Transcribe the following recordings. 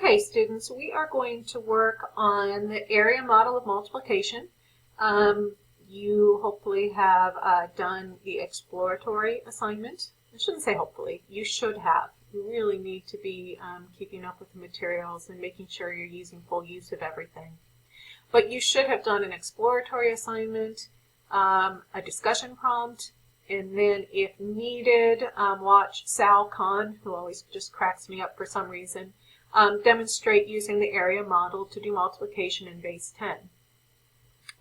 Okay, students, we are going to work on the area model of multiplication. You hopefully have done the exploratory assignment. I shouldn't say hopefully, you should have. You really need to be keeping up with the materials and making sure you're using full use of everything. But you should have done an exploratory assignment, a discussion prompt, and then if needed, watch Sal Khan, who always just cracks me up for some reason, demonstrate using the area model to do multiplication in base 10.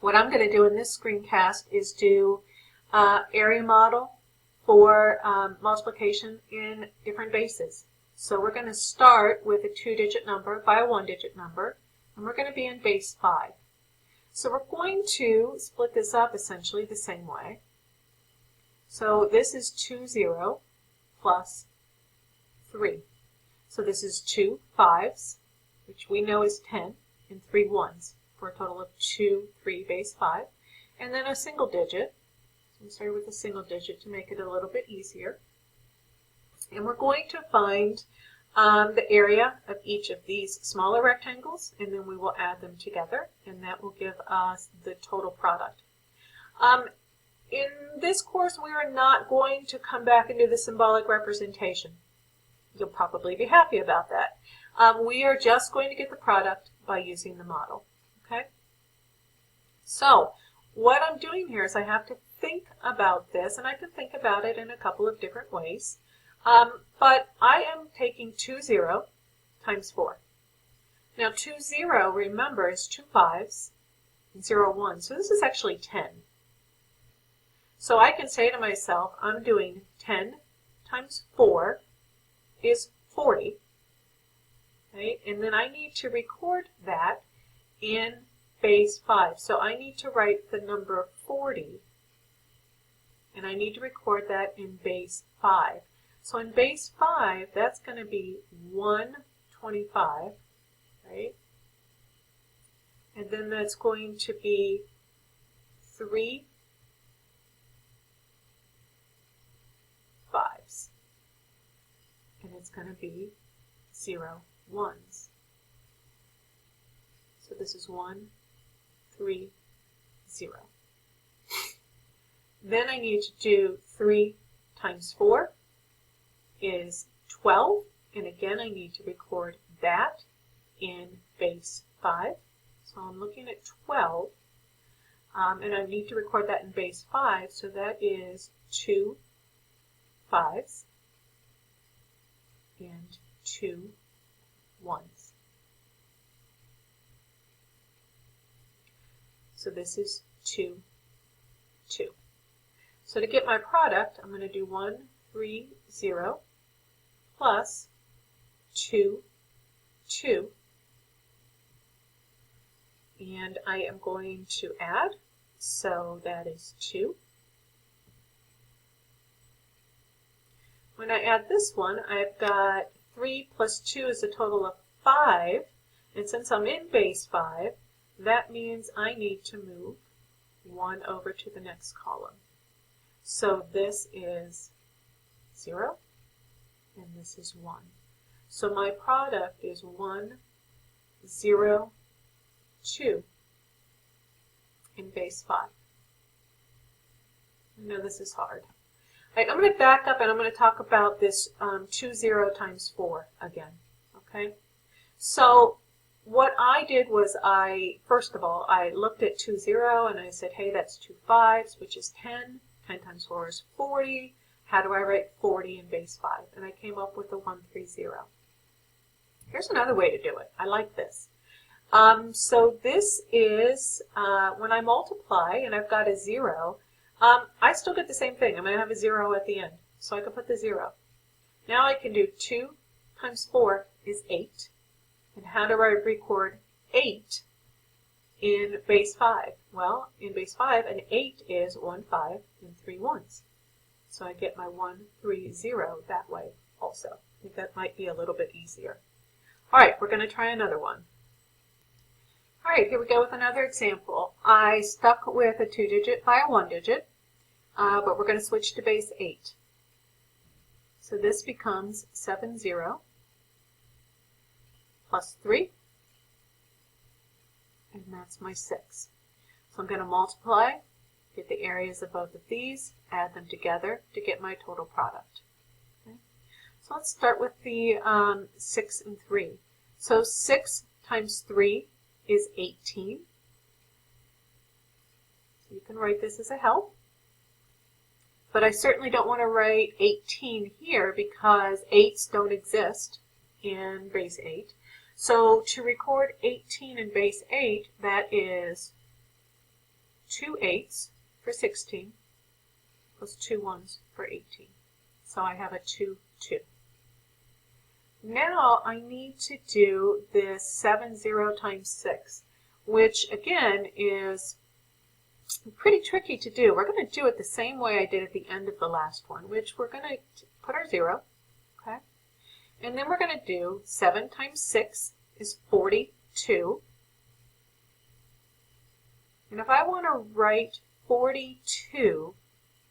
What I'm going to do in this screencast is do area model for multiplication in different bases. So we're going to start with a 2-digit number by a 1-digit number, and we're going to be in base 5. So we're going to split this up essentially the same way. So this is 20 plus 3. So this is 2 5s, which we know is 10, and 3 1s, for a total of 2, 3, base 5. And then a single digit. So we start with a single digit to make it a little bit easier. And we're going to find the area of each of these smaller rectangles, and then we will add them together, and that will give us the total product. In this course, we are not going to come back and do the symbolic representation. You'll probably be happy about that. We are just going to get the product by using the model. Okay? So, what I'm doing here is I have to think about this, and I can think about it in a couple of different ways. But I am taking 20 times 4. Now 20, remember, is 2 5s and 0 1. So this is actually 10. So I can say to myself, I'm doing 10 times 4 is 40. Right? And then I need to record that in base 5. So I need to write the number 40, and I need to record that in base 5. So in base 5, that's going to be 125, right? And then that's going to be 3 5s. And it's going to be 0 1s. So this is 1, 3, 0. Then I need to do 3 times 4 is 12, and again I need to record that in base 5. So I'm looking at 12, and I need to record that in base 5, so that is 2 5s and 2 1s. So this is 2, 2. So to get my product, I'm going to do 1, 3, 0 plus 2, 2. And I am going to add, so that is 2. When I add this one, I've got 3 plus 2 is a total of 5. And since I'm in base 5, that means I need to move 1 over to the next column. So this is 0, and this is 1. So my product is 1, 0, 2 in base 5. I know this is hard. All right, I'm going to back up and I'm going to talk about this 20 times 4 again. Okay? So what I did was first of all, I looked at 20 and I said, hey, that's 2 5s, which is 10. 10 times 4 is 40. How do I write 40 in base 5? And I came up with a 130. Here's another way to do it. I like this. So this is, when I multiply and I've got a 0, I still get the same thing. I'm going to have a 0 at the end. So I can put the 0. Now I can do 2 times 4 is 8. And how do I record 8 in base 5? Well, in base 5, an 8 is 1 5 and 3 1s. So I get my 130 that way also. I think that might be a little bit easier. All right, we're going to try another one. All right, here we go with another example. I stuck with a 2-digit by a 1-digit, but we're going to switch to base 8. So this becomes 70 plus 3, and that's my 6. So I'm going to multiply, get the areas of both of these, add them together to get my total product. Okay. So let's start with the 6 and 3. So 6 times 3 is 18. So you can write this as a help. But I certainly don't want to write 18 here because 8s don't exist in base 8. So to record 18 in base 8, that is 2 8s for 16 plus 2 1s for 18. So I have a 2, 2. Now I need to do this 7 0 times 6, which again is pretty tricky to do. We're going to do it the same way I did at the end of the last one, which we're going to put our 0, okay? And then we're going to do 7 times 6 is 42. And if I want to write 42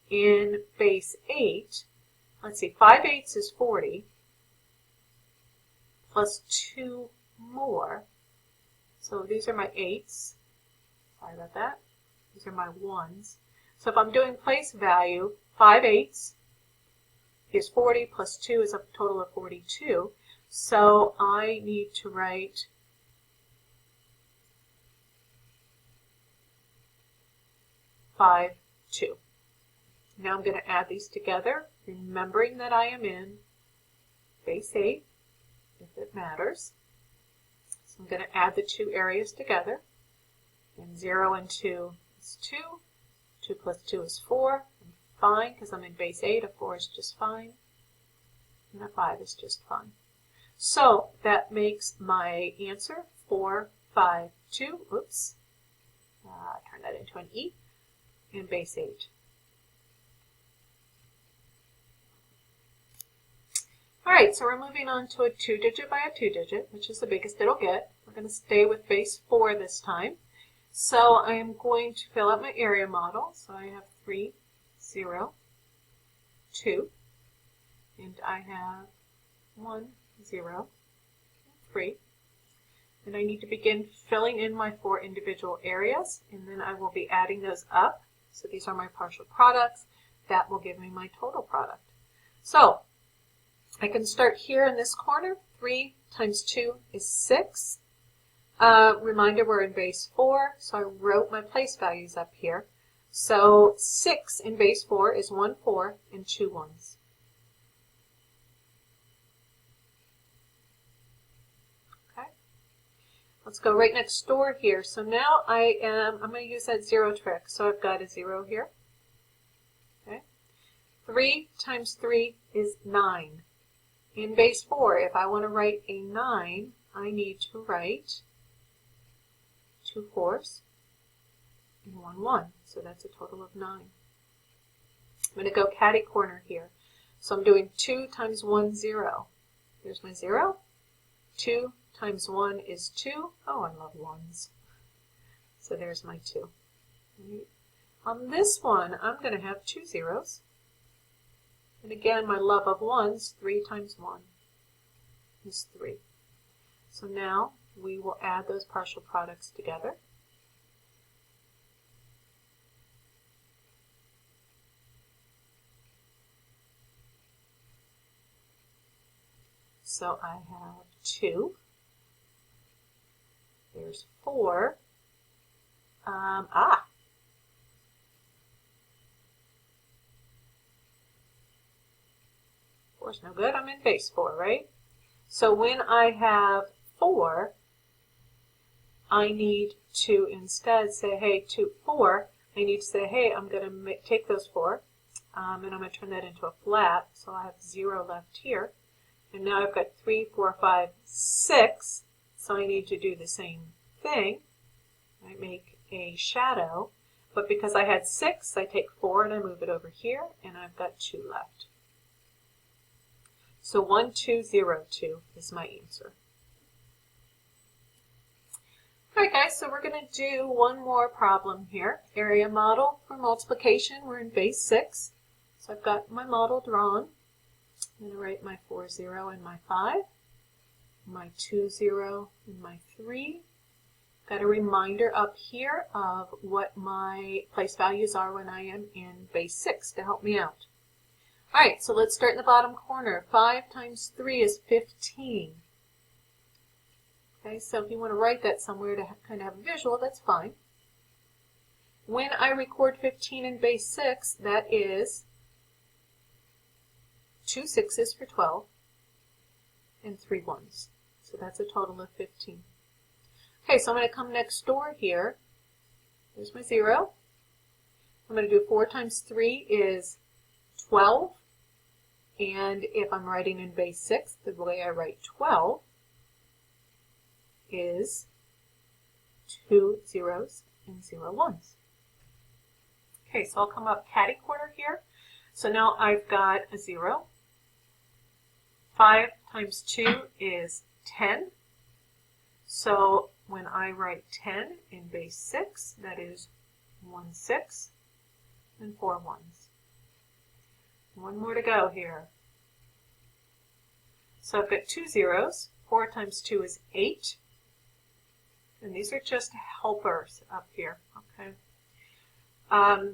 in base 8, let's see, 5 8s is 40, plus 2 more. So these are my 8s. Sorry about that. These are my 1s. So if I'm doing place value, 5 8s is 40 plus 2 is a total of 42. So I need to write 5 2. Now I'm going to add these together, remembering that I am in base 8, if it matters. So I'm going to add the two areas together. And 0 and 2 is 2. 2 plus 2 is 4. I'm fine because I'm in base 8. A 4 is just fine. And a 5 is just fine. So that makes my answer 4, 5, 2. Oops. Turn that into an E in base 8. Alright, so we're moving on to a 2-digit by a 2-digit, which is the biggest it'll get. We're going to stay with base 4 this time. So I am going to fill out my area model. So I have 3, 0, 2, and I have 1, 0, 3. And I need to begin filling in my 4 individual areas, and then I will be adding those up. So these are my partial products. That will give me my total product. So I can start here in this corner. 3 times 2 is 6. Reminder, we're in base 4, so I wrote my place values up here. So 6 in base 4 is 1 4 and 2 1s. Okay. Let's go right next door here. So now I'm going to use that 0 trick. So I've got a 0 here. Okay. 3 times 3 is 9. In base 4, if I want to write a 9, I need to write 2 4s and 1 1. So that's a total of 9. I'm going to go catty corner here. So I'm doing 2 times 1, 0. There's my 0. 2 times 1 is 2. Oh, I love 1s. So there's my 2. Right. On this one, I'm going to have 2 zeros. And again, my love of 1s, 3 times 1 is 3. So now we will add those partial products together. So I have 2. There's 4. 4 is no good. I'm in base 4, right? So when I have 4, I need to instead say, hey, 4, I need to say, hey, I'm going to take those 4, and I'm going to turn that into a flat, so I have 0 left here. And now I've got 3, 4, 5, 6, so I need to do the same thing. I make a shadow, but because I had 6, I take 4 and I move it over here, and I've got 2 left. So 1, 2, 0, 2 is my answer. Alright guys, so we're going to do one more problem here. Area model for multiplication. We're in base 6. So I've got my model drawn. I'm going to write my 4, 0 and my 5. my 2, 0, and my 3. Got a reminder up here of what my place values are when I am in base 6 to help me out. All right, so let's start in the bottom corner. 5 times 3 is 15. Okay, so if you want to write that somewhere to kind of have a visual, that's fine. When I record 15 in base 6, that is 2 6s for 12 and 3 1s. So that's a total of 15. Okay, so I'm going to come next door here. There's my 0. I'm going to do 4 times 3 is 12. And if I'm writing in base 6, the way I write 12 is 2 zeros and 0 1s. Okay, so I'll come up catty corner here. So now I've got a 0. 5 times 2 is 10. So when I write 10 in base 6, that is 1 6 and 4 1s. One more to go here. So I've got 2 zeros. 4 times 2 is 8. And these are just helpers up here. Okay.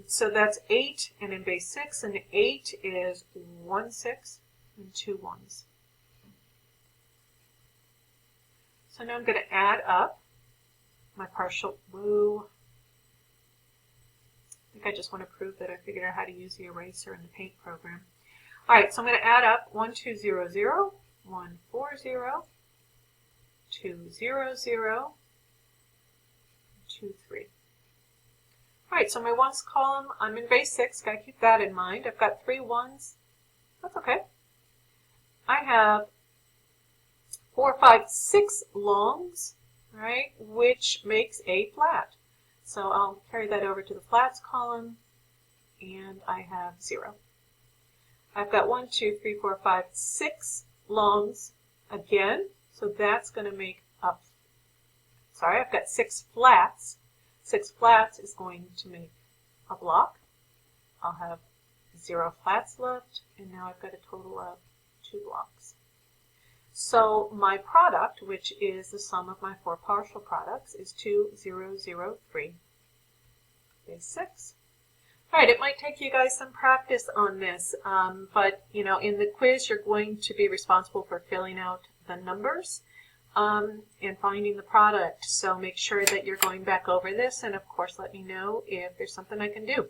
So that's 8, and in base 6, and 8 is 1 6 and 2 1s. So now I'm going to add up my partial. Woo. I think I just want to prove that I figured out how to use the eraser in the paint program. All right, so I'm going to add up 1 2 0 0, 1 4 0, 2 0 0, 2 3. All right, so my 1s column, I'm in base 6. Got to keep that in mind. I've got 3 1s. That's okay. I have 4 5 6 longs, right, which makes a flat. So I'll carry that over to the flats column, and I have 0. I've got 1 2 3 4 5 6 longs again, so that's going to make up. Sorry, I've got 6 flats. 6 flats is going to make a block. I'll have 0 flats left, and now I've got a total of 2 blocks. So my product, which is the sum of my 4 partial products, is 2 0 0 3. Base 6. All right, it might take you guys some practice on this, but you know, in the quiz, you're going to be responsible for filling out the numbers and finding the product. So make sure that you're going back over this, and of course let me know if there's something I can do.